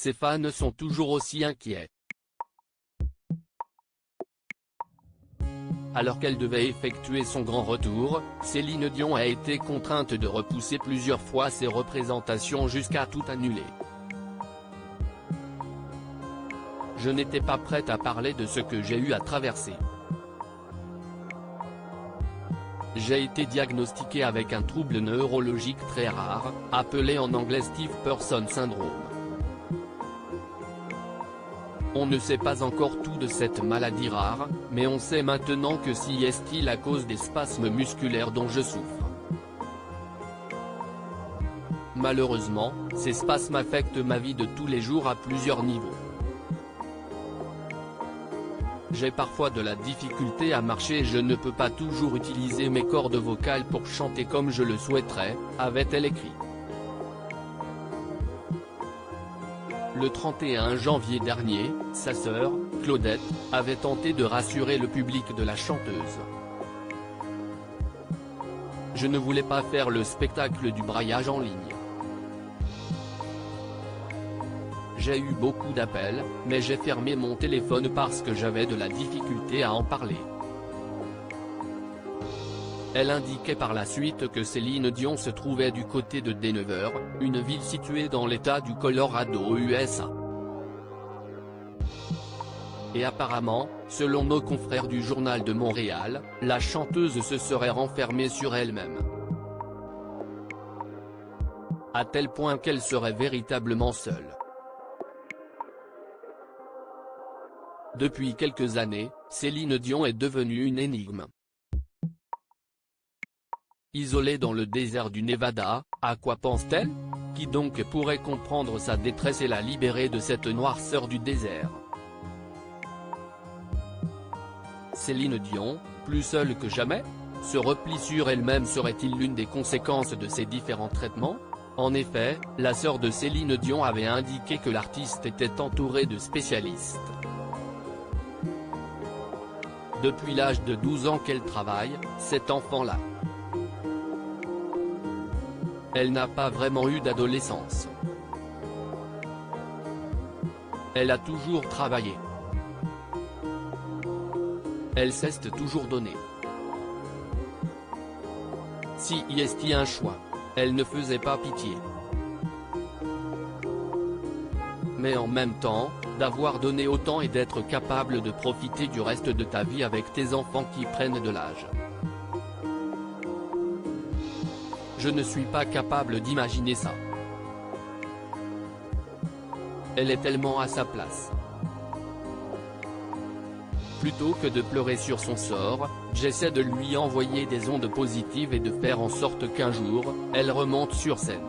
ses fans sont toujours aussi inquiets. Alors qu'elle devait effectuer son grand retour, Céline Dion a été contrainte de repousser plusieurs fois ses représentations jusqu'à tout annuler. Je n'étais pas prête à parler de ce que j'ai eu à traverser. J'ai été diagnostiquée avec un trouble neurologique très rare, appelé en anglais Stiff Person Syndrome. On ne sait pas encore tout de cette maladie rare, mais on sait maintenant que c'est la cause des spasmes musculaires dont je souffre. Malheureusement, ces spasmes affectent ma vie de tous les jours à plusieurs niveaux. J'ai parfois de la difficulté à marcher et je ne peux pas toujours utiliser mes cordes vocales pour chanter comme je le souhaiterais, avait-elle écrit. Le 31 janvier dernier, sa sœur, Claudette, avait tenté de rassurer le public de la chanteuse. Je ne voulais pas faire le spectacle du braillage en ligne. J'ai eu beaucoup d'appels, mais j'ai fermé mon téléphone parce que j'avais de la difficulté à en parler. Elle indiquait par la suite que Céline Dion se trouvait du côté de Denver, une ville située dans l'État du Colorado aux USA. Et apparemment, selon nos confrères du Journal de Montréal, la chanteuse se serait renfermée sur elle-même. À tel point qu'elle serait véritablement seule. Depuis quelques années, Céline Dion est devenue une énigme. Isolée dans le désert du Nevada, à quoi pense-t-elle? Qui donc pourrait comprendre sa détresse et la libérer de cette noirceur du désert? Céline Dion, plus seule que jamais? Ce repli sur elle-même serait-il l'une des conséquences de ces différents traitements? En effet, la sœur de Céline Dion avait indiqué que l'artiste était entourée de spécialistes. Depuis l'âge de 12 ans qu'elle travaille, cet enfant-là. Elle n'a pas vraiment eu d'adolescence. Elle a toujours travaillé. Elle s'est toujours donnée. Si y est un choix, elle ne faisait pas pitié. Mais en même temps, d'avoir donné autant et d'être capable de profiter du reste de ta vie avec tes enfants qui prennent de l'âge. Je ne suis pas capable d'imaginer ça. Elle est tellement à sa place. Plutôt que de pleurer sur son sort, j'essaie de lui envoyer des ondes positives et de faire en sorte qu'un jour, elle remonte sur scène.